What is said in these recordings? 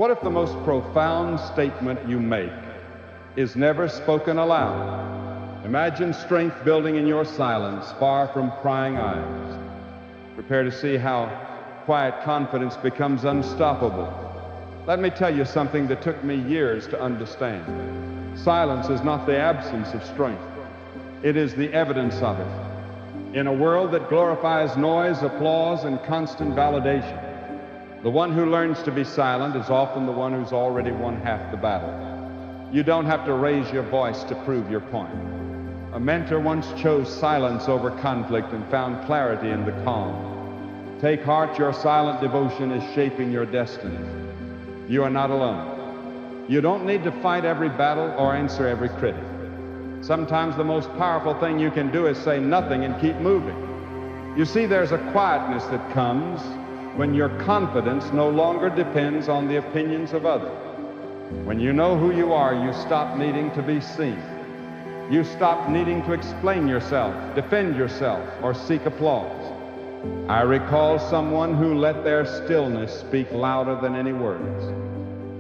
What if the most profound statement you make is never spoken aloud? Imagine strength building in your silence, far from prying eyes. Prepare to see how quiet confidence becomes unstoppable. Let me tell you something that took me years to understand. Silence is not the absence of strength. It is the evidence of it. In a world that glorifies noise, applause, and constant validation, the one who learns to be silent is often the one who's already won half the battle. You don't have to raise your voice to prove your point. A mentor once chose silence over conflict and found clarity in the calm. Take heart, your silent devotion is shaping your destiny. You are not alone. You don't need to fight every battle or answer every critic. Sometimes the most powerful thing you can do is say nothing and keep moving. You see, there's a quietness that comes when your confidence no longer depends on the opinions of others. When you know who you are, you stop needing to be seen. You stop needing to explain yourself, defend yourself, or seek applause. I recall someone who let their stillness speak louder than any words.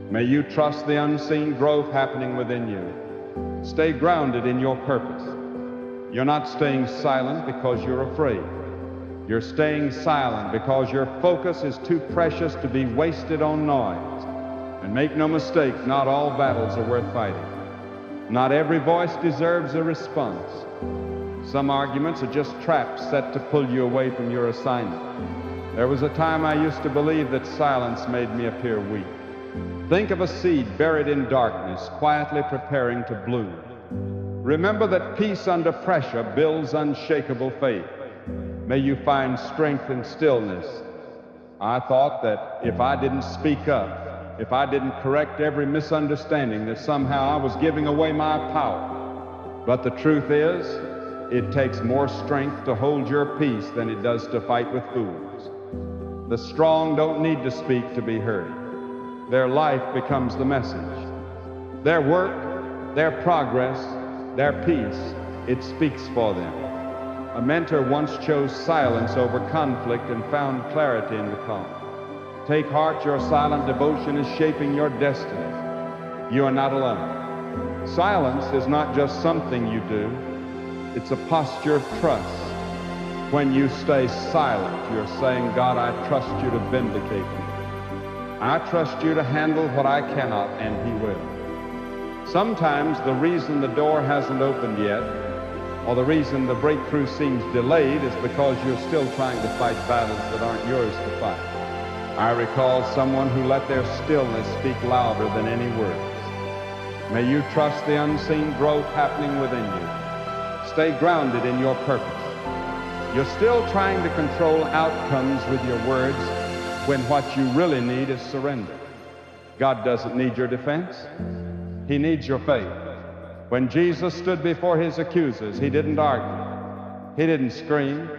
May you trust the unseen growth happening within you. Stay grounded in your purpose. You're not staying silent because you're afraid. You're staying silent because your focus is too precious to be wasted on noise. And make no mistake, not all battles are worth fighting. Not every voice deserves a response. Some arguments are just traps set to pull you away from your assignment. There was a time I used to believe that silence made me appear weak. Think of a seed buried in darkness, quietly preparing to bloom. Remember that peace under pressure builds unshakable faith. May you find strength in stillness. I thought that if I didn't speak up, if I didn't correct every misunderstanding, that somehow I was giving away my power. But the truth is, it takes more strength to hold your peace than it does to fight with fools. The strong don't need to speak to be heard. Their life becomes the message. Their work, their progress, their peace, it speaks for them. A mentor once chose silence over conflict and found clarity in the calm. Take heart, your silent devotion is shaping your destiny. You are not alone. Silence is not just something you do, it's a posture of trust. When you stay silent, you're saying, God, I trust you to vindicate me. I trust you to handle what I cannot, and He will. Sometimes the reason the door hasn't opened yet, or the reason the breakthrough seems delayed, is because you're still trying to fight battles that aren't yours to fight. I recall someone who let their stillness speak louder than any words. May you trust the unseen growth happening within you. Stay grounded in your purpose. You're still trying to control outcomes with your words, when what you really need is surrender. God doesn't need your defense. He needs your faith. When Jesus stood before His accusers, He didn't argue. He didn't scream.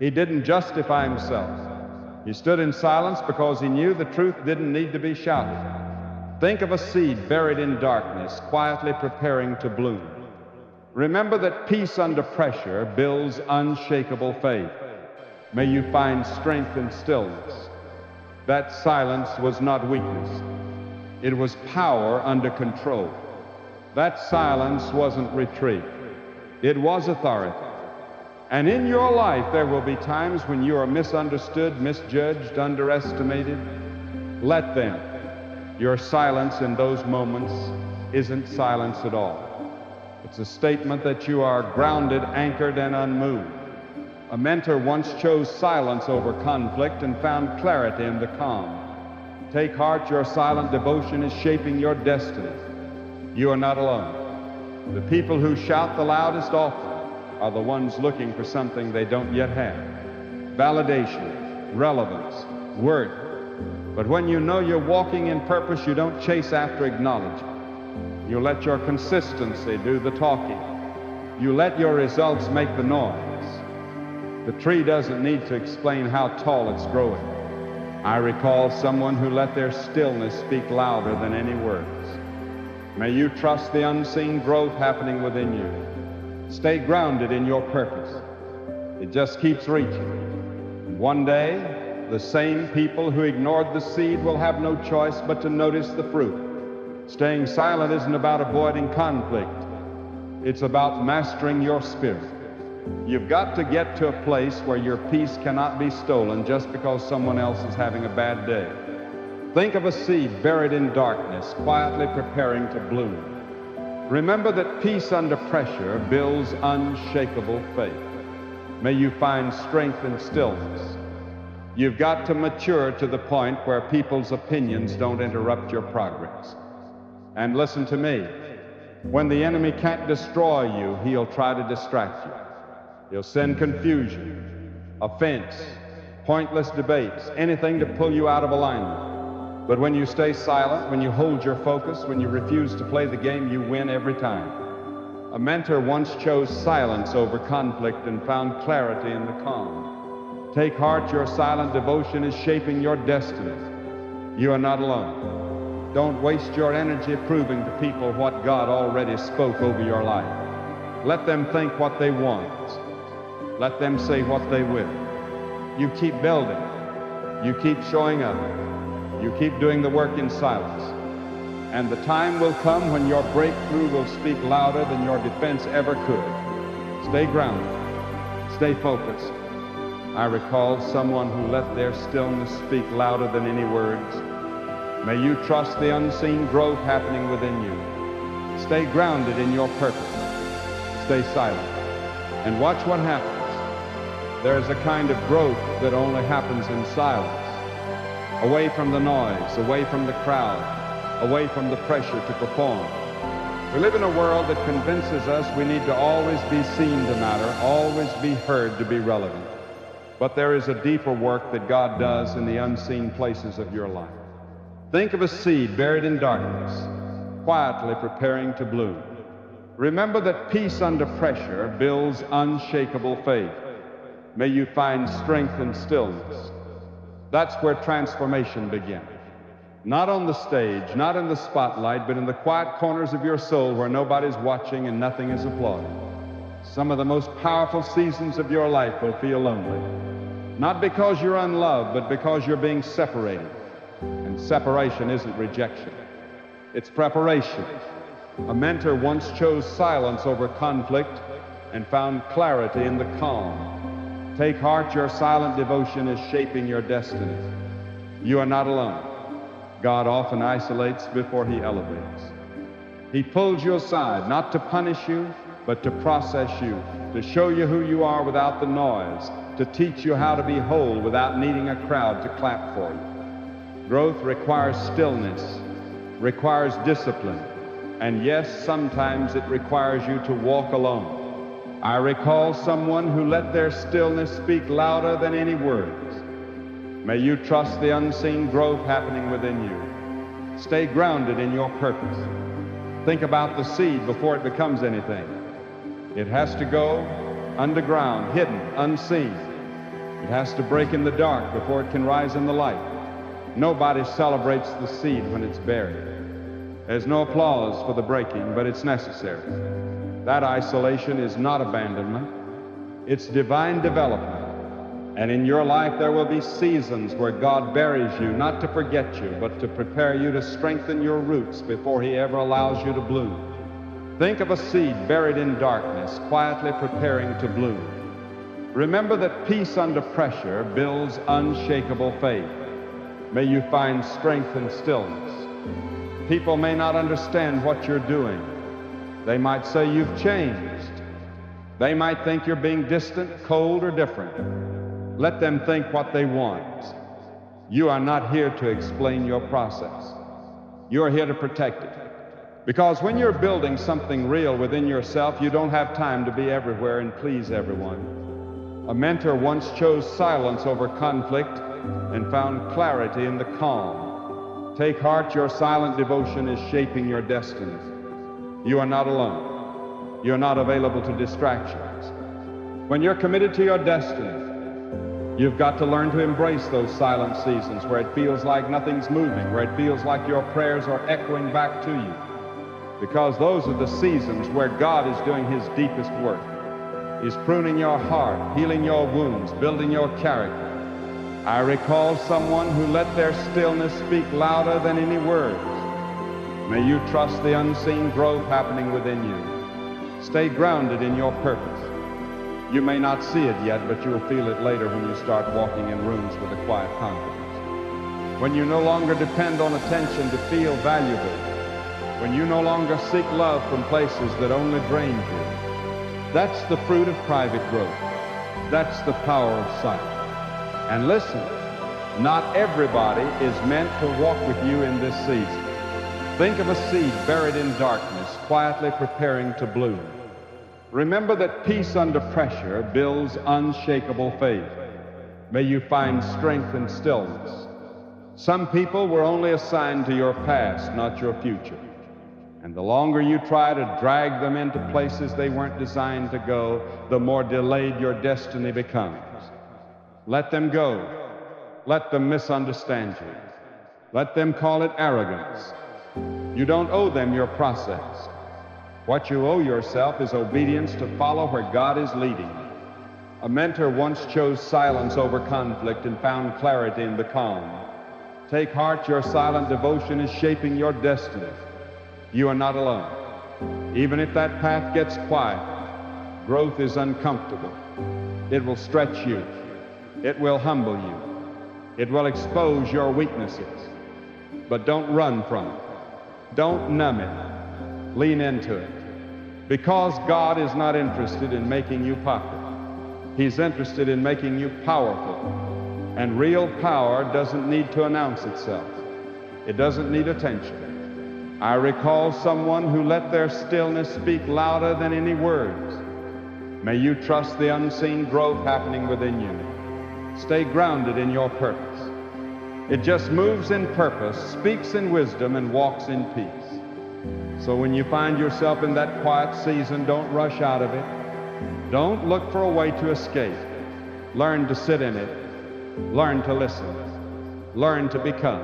He didn't justify Himself. He stood in silence because He knew the truth didn't need to be shouted. Think of a seed buried in darkness, quietly preparing to bloom. Remember that peace under pressure builds unshakable faith. May you find strength in stillness. That silence was not weakness. It was power under control. That silence wasn't retreat. It was authority. And in your life, there will be times when you are misunderstood, misjudged, underestimated. Let them. Your silence in those moments isn't silence at all. It's a statement that you are grounded, anchored, and unmoved. A mentor once chose silence over conflict and found clarity in the calm. Take heart, your silent devotion is shaping your destiny. You are not alone. The people who shout the loudest often are the ones looking for something they don't yet have. Validation, relevance, worth. But when you know you're walking in purpose, you don't chase after acknowledgement. You let your consistency do the talking. You let your results make the noise. The tree doesn't need to explain how tall it's growing. I recall someone who let their stillness speak louder than any words. May you trust the unseen growth happening within you. Stay grounded in your purpose. It just keeps reaching. And one day, The same people who ignored the seed will have no choice but to notice the fruit. Staying silent isn't about avoiding conflict. It's about mastering your spirit. You've got to get to a place where your peace cannot be stolen just because someone else is having a bad day. Think of a seed buried in darkness, quietly preparing to bloom. Remember that peace under pressure builds unshakable faith. May you find strength in stillness. You've got to mature to the point where people's opinions don't interrupt your progress. And listen to me. When the enemy can't destroy you, he'll try to distract you. He'll send confusion, offense, pointless debates, anything to pull you out of alignment. But when you stay silent, when you hold your focus, when you refuse to play the game, you win every time. A mentor once chose silence over conflict and found clarity in the calm. Take heart, your silent devotion is shaping your destiny. You are not alone. Don't waste your energy proving to people what God already spoke over your life. Let them think what they want. Let them say what they will. You keep building. You keep showing up. You keep doing the work in silence. And the time will come when your breakthrough will speak louder than your defense ever could. Stay grounded. Stay focused. I recall someone who let their stillness speak louder than any words. May you trust the unseen growth happening within you. Stay grounded in your purpose. Stay silent. And watch what happens. There is a kind of growth that only happens in silence. Away from the noise, away from the crowd, away from the pressure to perform. We live in a world that convinces us we need to always be seen to matter, always be heard to be relevant. But there is a deeper work that God does in the unseen places of your life. Think of a seed buried in darkness, quietly preparing to bloom. Remember that peace under pressure builds unshakable faith. May you find strength in stillness. That's where transformation begins. Not on the stage, not in the spotlight, but in the quiet corners of your soul where nobody's watching and nothing is applauding. Some of the most powerful seasons of your life will feel lonely. Not because you're unloved, but because you're being separated. And separation isn't rejection. It's preparation. A mentor once chose silence over conflict and found clarity in the calm. Take heart, your silent devotion is shaping your destiny. You are not alone. God often isolates before he elevates. He pulls you aside, not to punish you, but to process you, to show you who you are without the noise, to teach you how to be whole without needing a crowd to clap for you. Growth requires stillness, requires discipline, and yes, sometimes it requires you to walk alone. I recall someone who let their stillness speak louder than any words. May you trust the unseen growth happening within you. Stay grounded in your purpose. Think about the seed before it becomes anything. It has to go underground, hidden, unseen. It has to break in the dark before it can rise in the light. Nobody celebrates the seed when it's buried. There's no applause for the breaking, but it's necessary. That isolation is not abandonment. It's divine development. And in your life there will be seasons where God buries you, not to forget you, but to prepare you to strengthen your roots before he ever allows you to bloom. Think of a seed buried in darkness, quietly preparing to bloom. Remember that peace under pressure builds unshakable faith. May you find strength in stillness. People may not understand what you're doing. They might say you've changed. They might think you're being distant, cold, or different. Let them think what they want. You are not here to explain your process. You're here to protect it. Because when you're building something real within yourself, you don't have time to be everywhere and please everyone. A mentor once chose silence over conflict and found clarity in the calm. Take heart, your silent devotion is shaping your destiny. You are not alone. You're not available to distractions. When you're committed to your destiny, you've got to learn to embrace those silent seasons where it feels like nothing's moving, where it feels like your prayers are echoing back to you. Because those are the seasons where God is doing his deepest work. He's pruning your heart, healing your wounds, building your character. I recall someone who let their stillness speak louder than any words. May you trust the unseen growth happening within you. Stay grounded in your purpose. You may not see it yet, but you will feel it later when you start walking in rooms with a quiet confidence. When you no longer depend on attention to feel valuable. When you no longer seek love from places that only drain you. That's the fruit of private growth. That's the power of sight. And listen, not everybody is meant to walk with you in this season. Think of a seed buried in darkness, quietly preparing to bloom. Remember that peace under pressure builds unshakable faith. May you find strength in stillness. Some people were only assigned to your past, not your future. And the longer you try to drag them into places they weren't designed to go, the more delayed your destiny becomes. Let them go. Let them misunderstand you. Let them call it arrogance. You don't owe them your process. What you owe yourself is obedience to follow where God is leading. A mentor once chose silence over conflict and found clarity in the calm. Take heart, your silent devotion is shaping your destiny. You are not alone. Even if that path gets quiet, growth is uncomfortable. It will stretch you. It will humble you. It will expose your weaknesses. But don't run from it. Don't numb it. Lean into it. Because God is not interested in making you popular. He's interested in making you powerful. And real power doesn't need to announce itself. It doesn't need attention. I recall someone who let their stillness speak louder than any words. May you trust the unseen growth happening within you. Stay grounded in your purpose. It just moves in purpose, speaks in wisdom, and walks in peace. So when you find yourself in that quiet season, don't rush out of it. Don't look for a way to escape. Learn to sit in it. Learn to listen. Learn to become.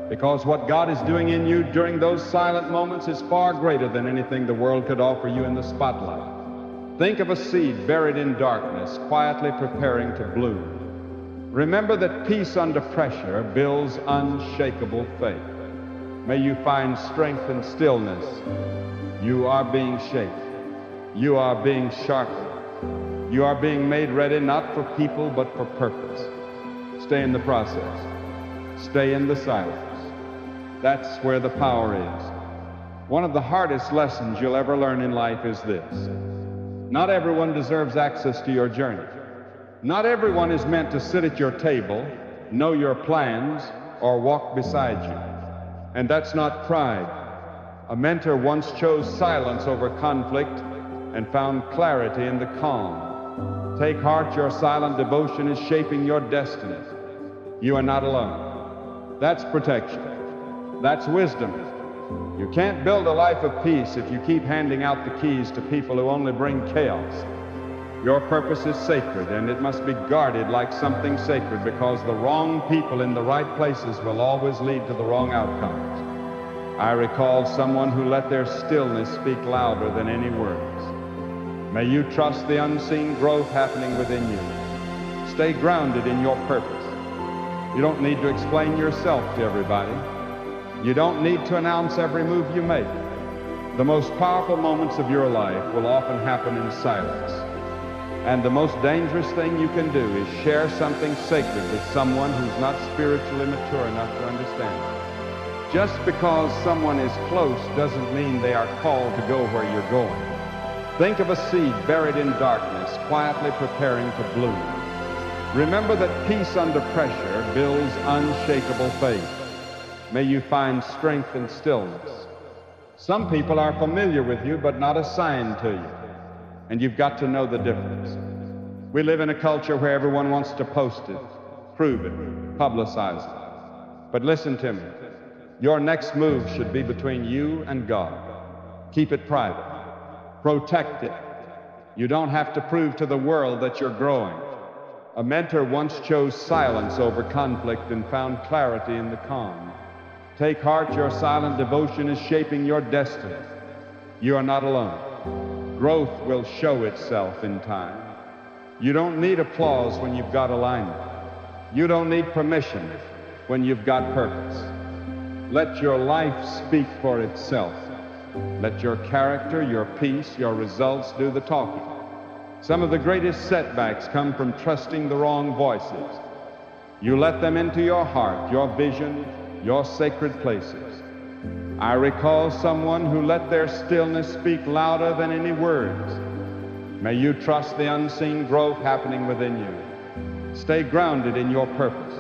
Because what God is doing in you during those silent moments is far greater than anything the world could offer you in the spotlight. Think of a seed buried in darkness, quietly preparing to bloom. Remember that peace under pressure builds unshakable faith. May you find strength in stillness. You are being shaped. You are being sharpened. You are being made ready not for people but for purpose. Stay in the process. Stay in the silence. That's where the power is. One of the hardest lessons you'll ever learn in life is this. Not everyone deserves access to your journey. Not everyone is meant to sit at your table, know your plans, or walk beside you. And that's not pride. A mentor once chose silence over conflict and found clarity in the calm. Take heart, your silent devotion is shaping your destiny. You are not alone. That's protection. That's wisdom. You can't build a life of peace if you keep handing out the keys to people who only bring chaos. Your purpose is sacred, and it must be guarded like something sacred, because the wrong people in the right places will always lead to the wrong outcomes. I recall someone who let their stillness speak louder than any words. May you trust the unseen growth happening within you. Stay grounded in your purpose. You don't need to explain yourself to everybody. You don't need to announce every move you make. The most powerful moments of your life will often happen in silence. And the most dangerous thing you can do is share something sacred with someone who's not spiritually mature enough to understand it. Just because someone is close doesn't mean they are called to go where you're going. Think of a seed buried in darkness, quietly preparing to bloom. Remember that peace under pressure builds unshakable faith. May you find strength in stillness. Some people are familiar with you, but not assigned to you. And you've got to know the difference. We live in a culture where everyone wants to post it, prove it, publicize it. But listen to me. Your next move should be between you and God. Keep it private. Protect it. You don't have to prove to the world that you're growing. A mentor once chose silence over conflict and found clarity in the calm. Take heart, your silent devotion is shaping your destiny. You are not alone. Growth will show itself in time. You don't need applause when you've got alignment. You don't need permission when you've got purpose. Let your life speak for itself. Let your character, your peace, your results do the talking. Some of the greatest setbacks come from trusting the wrong voices. You let them into your heart, your vision, your sacred places. I recall someone who let their stillness speak louder than any words. May you trust the unseen growth happening within you. Stay grounded in your purpose.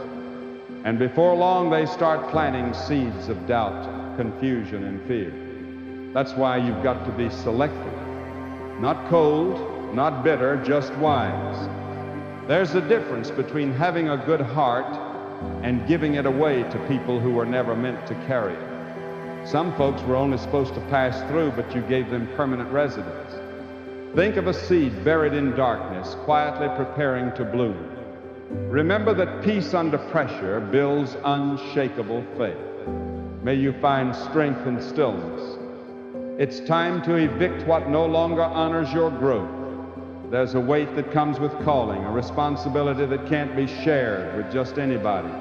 And before long, they start planting seeds of doubt, confusion, and fear. That's why you've got to be selective. Not cold, not bitter, just wise. There's a difference between having a good heart and giving it away to people who were never meant to carry it. Some folks were only supposed to pass through, but you gave them permanent residence. Think of a seed buried in darkness, quietly preparing to bloom. Remember that peace under pressure builds unshakable faith. May you find strength in stillness. It's time to evict what no longer honors your growth. There's a weight that comes with calling, a responsibility that can't be shared with just anybody.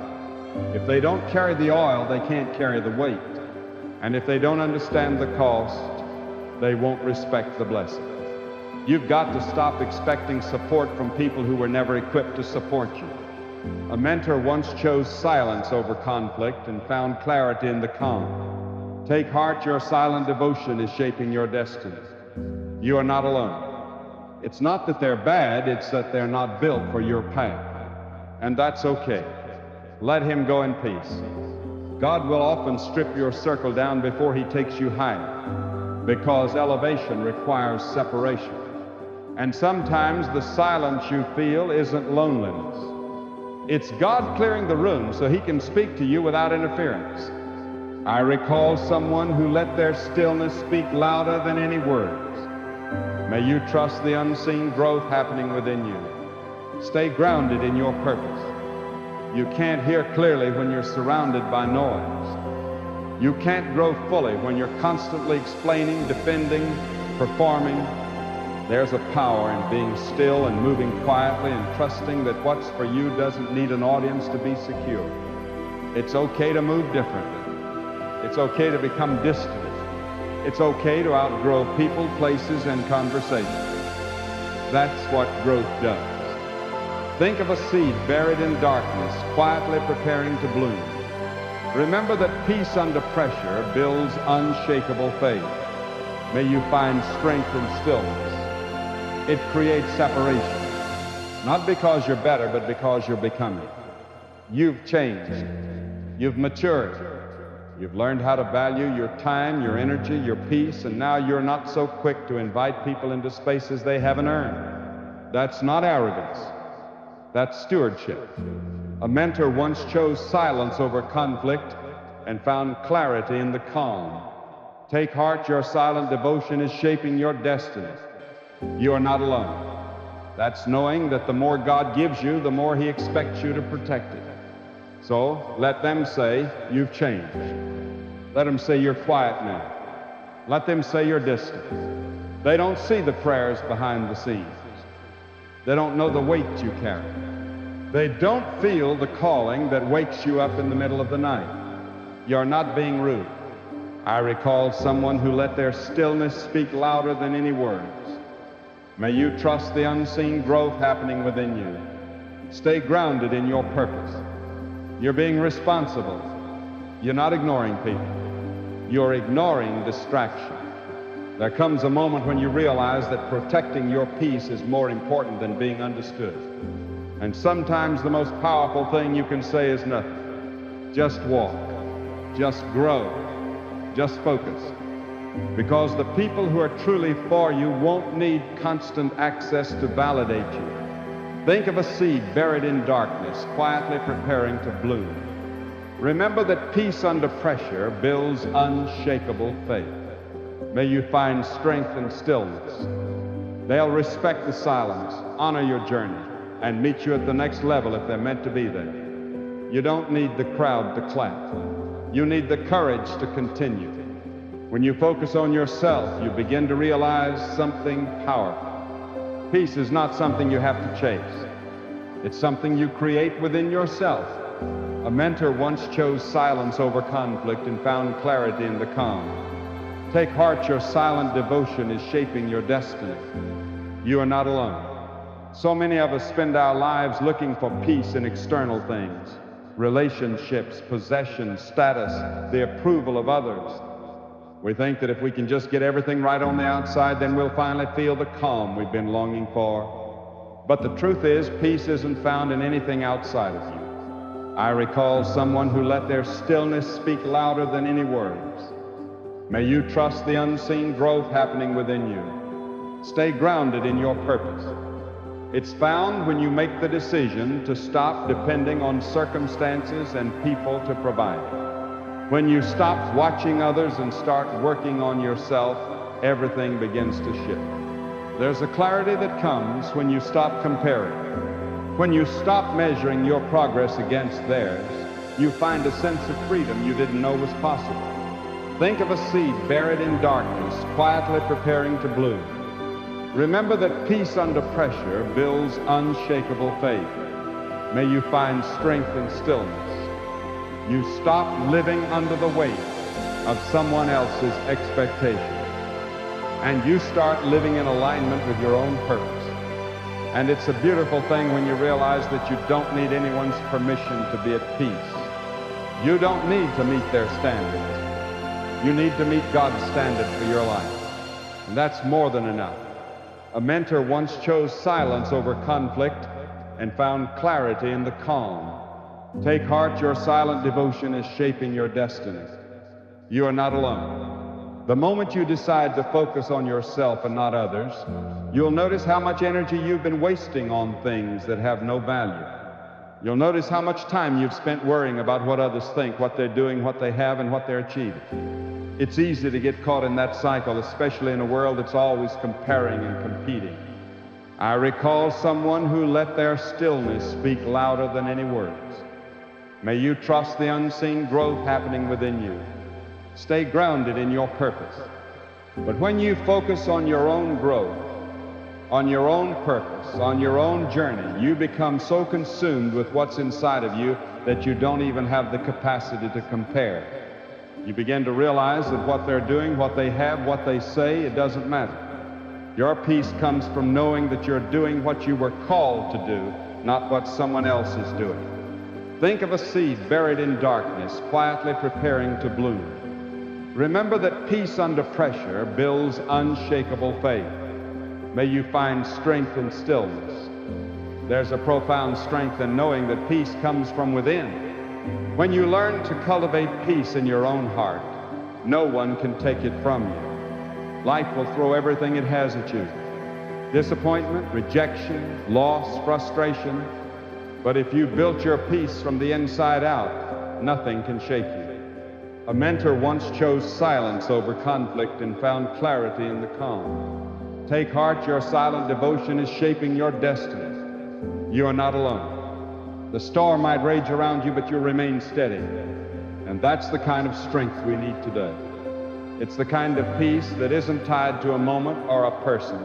If they don't carry the oil, they can't carry the weight. And if they don't understand the cost, they won't respect the blessing. You've got to stop expecting support from people who were never equipped to support you. A mentor once chose silence over conflict and found clarity in the calm. Take heart, your silent devotion is shaping your destiny. You are not alone. It's not that they're bad, it's that they're not built for your path. And that's okay. Let him go in peace. God will often strip your circle down before he takes you higher, because elevation requires separation. And sometimes the silence you feel isn't loneliness. It's God clearing the room so he can speak to you without interference. I recall someone who let their stillness speak louder than any words. May you trust the unseen growth happening within you. Stay grounded in your purpose. You can't hear clearly when you're surrounded by noise. You can't grow fully when you're constantly explaining, defending, performing. There's a power in being still and moving quietly and trusting that what's for you doesn't need an audience to be secure. It's okay to move differently. It's okay to become distant. It's okay to outgrow people, places, and conversations. That's what growth does. Think of a seed buried in darkness, quietly preparing to bloom. Remember that peace under pressure builds unshakable faith. May you find strength in stillness. It creates separation, not because you're better, but because you're becoming. You've changed. You've matured. You've learned how to value your time, your energy, your peace, and now you're not so quick to invite people into spaces they haven't earned. That's not arrogance. That's stewardship. A mentor once chose silence over conflict and found clarity in the calm. Take heart, your silent devotion is shaping your destiny. You are not alone. That's knowing that the more God gives you, the more he expects you to protect it. So let them say, you've changed. Let them say you're quiet now. Let them say you're distant. They don't see the prayers behind the scenes. They don't know the weight you carry. They don't feel the calling that wakes you up in the middle of the night. You're not being rude. I recall someone who let their stillness speak louder than any words. May you trust the unseen growth happening within you. Stay grounded in your purpose. You're being responsible. You're not ignoring people. You're ignoring distraction. There comes a moment when you realize that protecting your peace is more important than being understood. And sometimes the most powerful thing you can say is nothing. Just walk. Just grow. Just focus. Because the people who are truly for you won't need constant access to validate you. Think of a seed buried in darkness, quietly preparing to bloom. Remember that peace under pressure builds unshakable faith. May you find strength in stillness. They'll respect the silence, honor your journey, and meet you at the next level if they're meant to be there. You don't need the crowd to clap. You need the courage to continue. When you focus on yourself, you begin to realize something powerful. Peace is not something you have to chase. It's something you create within yourself. A mentor once chose silence over conflict and found clarity in the calm. Take heart, your silent devotion is shaping your destiny. You are not alone. So many of us spend our lives looking for peace in external things, relationships, possessions, status, the approval of others. We think that if we can just get everything right on the outside, then we'll finally feel the calm we've been longing for. But the truth is, peace isn't found in anything outside of you. I recall someone who let their stillness speak louder than any words. May you trust the unseen growth happening within you. Stay grounded in your purpose. It's found when you make the decision to stop depending on circumstances and people to provide. When you stop watching others and start working on yourself, everything begins to shift. There's a clarity that comes when you stop comparing. When you stop measuring your progress against theirs, you find a sense of freedom you didn't know was possible. Think of a seed buried in darkness, quietly preparing to bloom. Remember that peace under pressure builds unshakable faith. May you find strength in stillness. You stop living under the weight of someone else's expectations, and you start living in alignment with your own purpose. And it's a beautiful thing when you realize that you don't need anyone's permission to be at peace. You don't need to meet their standards. You need to meet God's standard for your life. And that's more than enough. A mentor once chose silence over conflict and found clarity in the calm. Take heart, your silent devotion is shaping your destiny. You are not alone. The moment you decide to focus on yourself and not others, you'll notice how much energy you've been wasting on things that have no value. You'll notice how much time you've spent worrying about what others think, what they're doing, what they have, and what they're achieving. It's easy to get caught in that cycle, especially in a world that's always comparing and competing. I recall someone who let their stillness speak louder than any words. May you trust the unseen growth happening within you. Stay grounded in your purpose. But when you focus on your own growth, on your own purpose, on your own journey, you become so consumed with what's inside of you that you don't even have the capacity to compare. You begin to realize that what they're doing, what they have, what they say, it doesn't matter. Your peace comes from knowing that you're doing what you were called to do, not what someone else is doing. Think of a seed buried in darkness, quietly preparing to bloom. Remember that peace under pressure builds unshakable faith. May you find strength in stillness. There's a profound strength in knowing that peace comes from within. When you learn to cultivate peace in your own heart, no one can take it from you. Life will throw everything it has at you. Disappointment, rejection, loss, frustration. But if you built your peace from the inside out, nothing can shake you. A mentor once chose silence over conflict and found clarity in the calm. Take heart, your silent devotion is shaping your destiny. You are not alone. The storm might rage around you, but you remain steady. And that's the kind of strength we need today. It's the kind of peace that isn't tied to a moment or a person.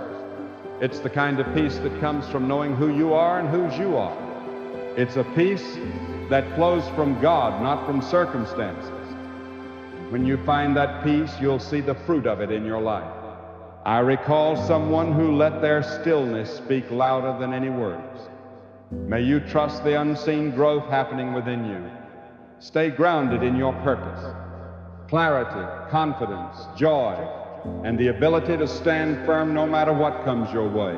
It's the kind of peace that comes from knowing who you are and whose you are. It's a peace that flows from God, not from circumstances. When you find that peace, you'll see the fruit of it in your life. I recall someone who let their stillness speak louder than any words. May you trust the unseen growth happening within you. Stay grounded in your purpose. Clarity, confidence, joy, and the ability to stand firm no matter what comes your way.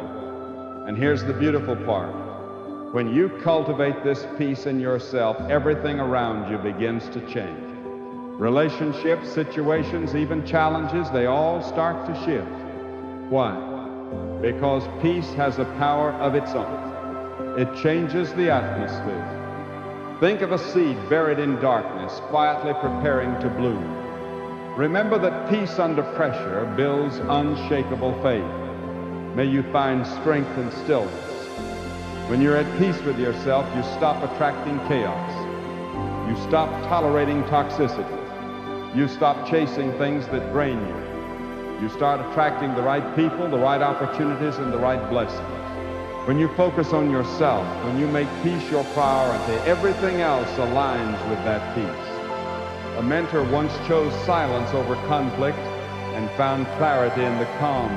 And here's the beautiful part. When you cultivate this peace in yourself, everything around you begins to change. Relationships, situations, even challenges, they all start to shift. Why? Because peace has a power of its own. It changes the atmosphere. Think of a seed buried in darkness, quietly preparing to bloom. Remember that peace under pressure builds unshakable faith. May you find strength in stillness. When you're at peace with yourself, you stop attracting chaos. You stop tolerating toxicity. You stop chasing things that drain you. You start attracting the right people, the right opportunities, and the right blessings. When you focus on yourself, when you make peace your priority, everything else aligns with that peace. A mentor once chose silence over conflict and found clarity in the calm.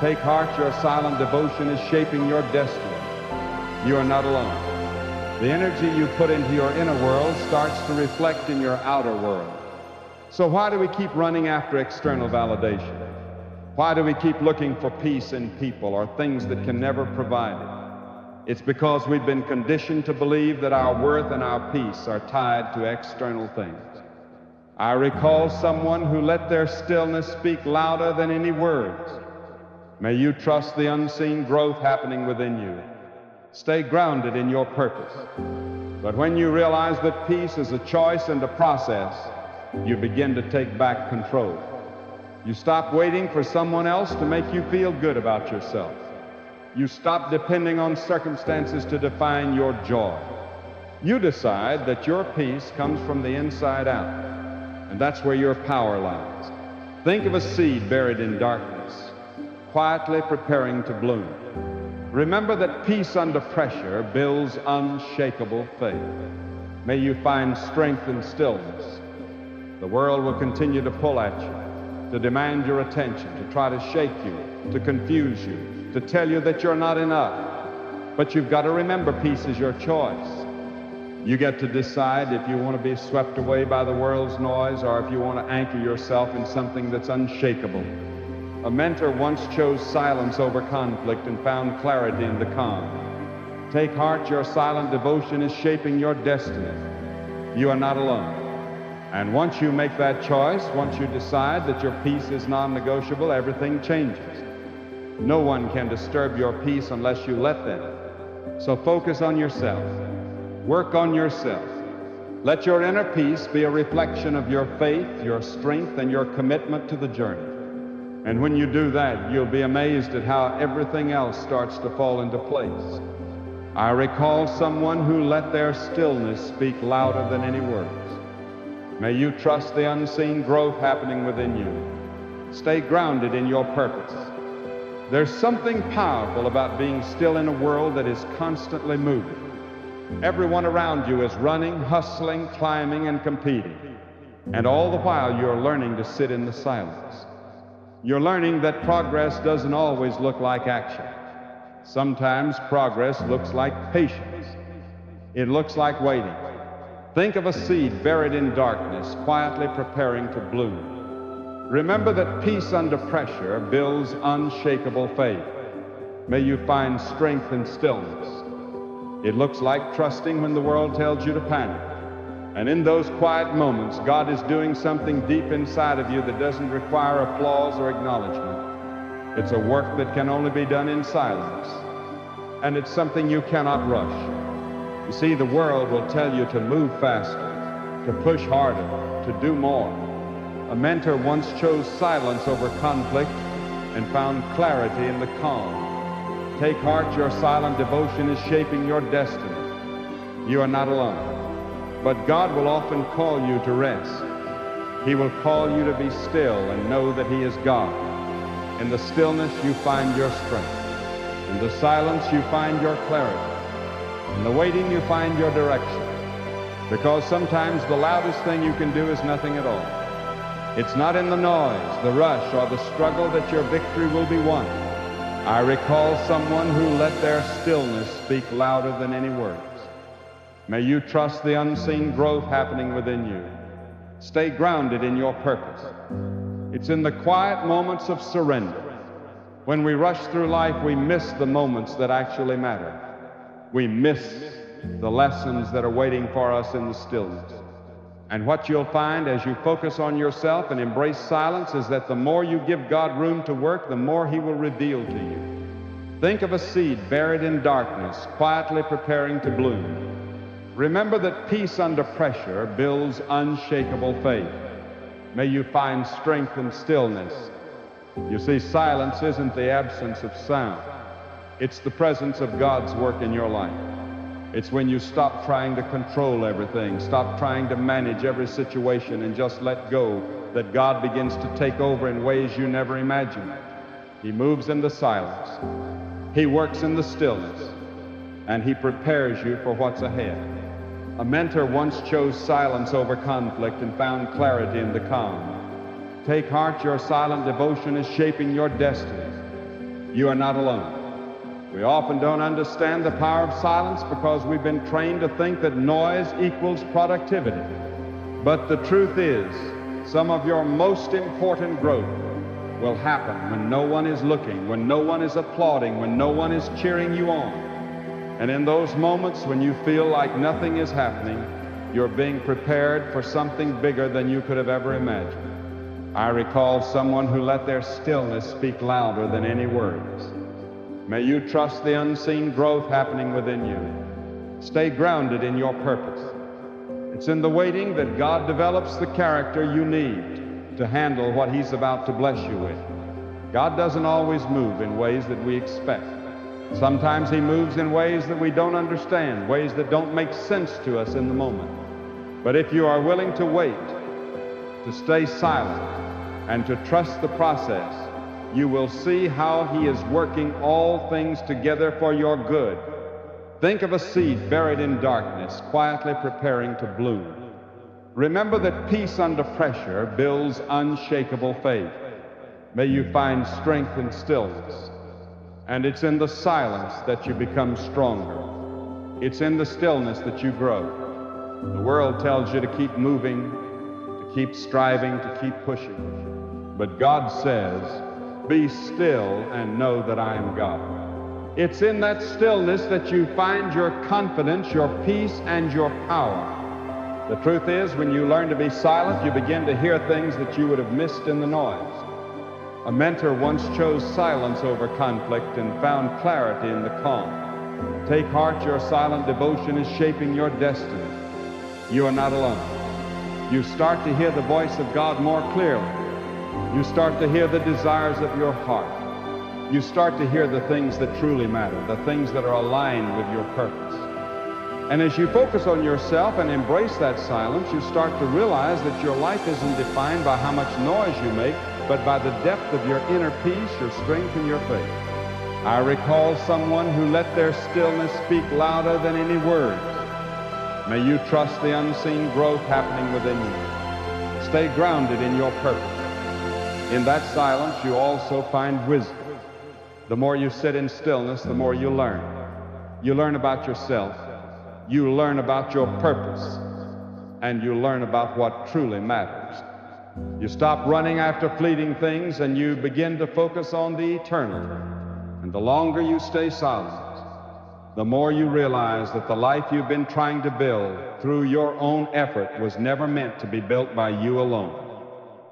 Take heart, your silent devotion is shaping your destiny. You are not alone. The energy you put into your inner world starts to reflect in your outer world. So why do we keep running after external validation? Why do we keep looking for peace in people or things that can never provide it? It's because we've been conditioned to believe that our worth and our peace are tied to external things. I recall someone who let their stillness speak louder than any words. May you trust the unseen growth happening within you. Stay grounded in your purpose. But when you realize that peace is a choice and a process, you begin to take back control. You stop waiting for someone else to make you feel good about yourself. You stop depending on circumstances to define your joy. You decide that your peace comes from the inside out, and that's where your power lies. Think of a seed buried in darkness, quietly preparing to bloom. Remember that peace under pressure builds unshakable faith. May you find strength in stillness. The world will continue to pull at you, to demand your attention, to try to shake you, to confuse you, to tell you that you're not enough. But you've got to remember, peace is your choice. You get to decide if you want to be swept away by the world's noise or if you want to anchor yourself in something that's unshakable. A mentor once chose silence over conflict and found clarity in the calm. Take heart, your silent devotion is shaping your destiny. You are not alone. And once you make that choice, once you decide that your peace is non-negotiable, everything changes. No one can disturb your peace unless you let them. So focus on yourself. Work on yourself. Let your inner peace be a reflection of your faith, your strength, and your commitment to the journey. And when you do that, you'll be amazed at how everything else starts to fall into place. I recall someone who let their stillness speak louder than any words. May you trust the unseen growth happening within you. Stay grounded in your purpose. There's something powerful about being still in a world that is constantly moving. Everyone around you is running, hustling, climbing, and competing. And all the while you're learning to sit in the silence. You're learning that progress doesn't always look like action. Sometimes progress looks like patience. It looks like waiting. Think of a seed buried in darkness, quietly preparing to bloom. Remember that peace under pressure builds unshakable faith. May you find strength in stillness. It looks like trusting when the world tells you to panic. And in those quiet moments, God is doing something deep inside of you that doesn't require applause or acknowledgement. It's a work that can only be done in silence. And it's something you cannot rush. You see, the world will tell you to move faster, to push harder, to do more. A mentor once chose silence over conflict and found clarity in the calm. Take heart, your silent devotion is shaping your destiny. You are not alone. But God will often call you to rest. He will call you to be still and know that He is God. In the stillness you find your strength. In the silence you find your clarity. In the waiting you find your direction. Because sometimes the loudest thing you can do is nothing at all. It's not in the noise, the rush, or the struggle that your victory will be won. I recall someone who let their stillness speak louder than any words. May you trust the unseen growth happening within you. Stay grounded in your purpose. It's in the quiet moments of surrender. When we rush through life, we miss the moments that actually matter. We miss the lessons that are waiting for us in the stillness. And what you'll find as you focus on yourself and embrace silence is that the more you give God room to work, the more He will reveal to you. Think of a seed buried in darkness, quietly preparing to bloom. Remember that peace under pressure builds unshakable faith. May you find strength in stillness. You see, silence isn't the absence of sound. It's the presence of God's work in your life. It's when you stop trying to control everything, stop trying to manage every situation, and just let go, that God begins to take over in ways you never imagined. He moves in the silence. He works in the stillness, and he prepares you for what's ahead. A mentor once chose silence over conflict and found clarity in the calm. Take heart, your silent devotion is shaping your destiny. You are not alone. We often don't understand the power of silence because we've been trained to think that noise equals productivity. But the truth is, some of your most important growth will happen when no one is looking, when no one is applauding, when no one is cheering you on. And in those moments when you feel like nothing is happening, you're being prepared for something bigger than you could have ever imagined. I recall someone who let their stillness speak louder than any words. May you trust the unseen growth happening within you. Stay grounded in your purpose. It's in the waiting that God develops the character you need to handle what he's about to bless you with. God doesn't always move in ways that we expect. Sometimes he moves in ways that we don't understand, ways that don't make sense to us in the moment. But if you are willing to wait, to stay silent, and to trust the process, you will see how he is working all things together for your good. Think of a seed buried in darkness, quietly preparing to bloom. Remember that peace under pressure builds unshakable faith. May you find strength in stillness. And it's in the silence that you become stronger. It's in the stillness that you grow. The world tells you to keep moving, to keep striving, to keep pushing. But God says, be still and know that I am God. It's in that stillness that you find your confidence, your peace, and your power. The truth is, when you learn to be silent, you begin to hear things that you would have missed in the noise. A mentor once chose silence over conflict and found clarity in the calm. Take heart, your silent devotion is shaping your destiny. You are not alone. You start to hear the voice of God more clearly. You start to hear the desires of your heart. You start to hear the things that truly matter, the things that are aligned with your purpose. And as you focus on yourself and embrace that silence, you start to realize that your life isn't defined by how much noise you make, but by the depth of your inner peace, your strength, and your faith. I recall someone who let their stillness speak louder than any words. May you trust the unseen growth happening within you. Stay grounded in your purpose. In that silence, you also find wisdom. The more you sit in stillness, the more you learn. You learn about yourself. You learn about your purpose. And you learn about what truly matters. You stop running after fleeting things and you begin to focus on the eternal. And the longer you stay silent, the more you realize that the life you've been trying to build through your own effort was never meant to be built by you alone.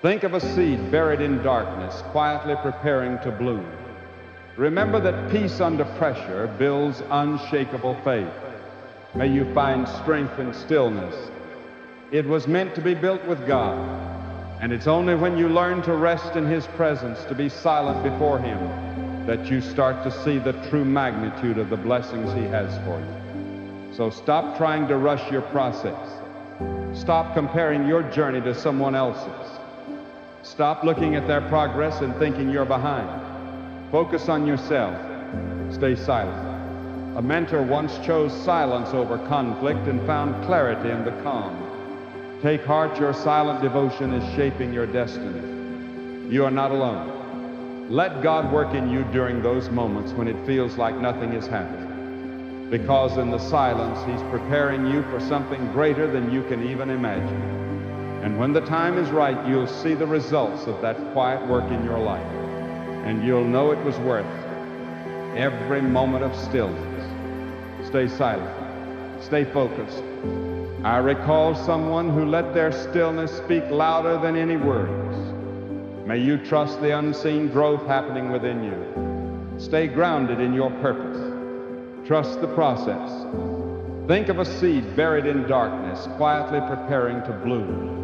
Think of a seed buried in darkness, quietly preparing to bloom. Remember that peace under pressure builds unshakable faith. May you find strength in stillness. It was meant to be built with God. And it's only when you learn to rest in his presence, to be silent before him, that you start to see the true magnitude of the blessings he has for you. So stop trying to rush your process. Stop comparing your journey to someone else's. Stop looking at their progress and thinking you're behind. Focus on yourself. Stay silent. A mentor once chose silence over conflict and found clarity in the calm. Take heart, your silent devotion is shaping your destiny. You are not alone. Let God work in you during those moments when it feels like nothing is happening. Because in the silence, he's preparing you for something greater than you can even imagine. And when the time is right, you'll see the results of that quiet work in your life. And you'll know it was worth every moment of stillness. Stay silent. Stay focused. I recall someone who let their stillness speak louder than any words. May you trust the unseen growth happening within you. Stay grounded in your purpose. Trust the process. Think of a seed buried in darkness, quietly preparing to bloom.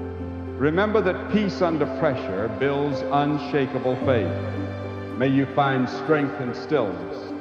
Remember that peace under pressure builds unshakable faith. May you find strength in stillness.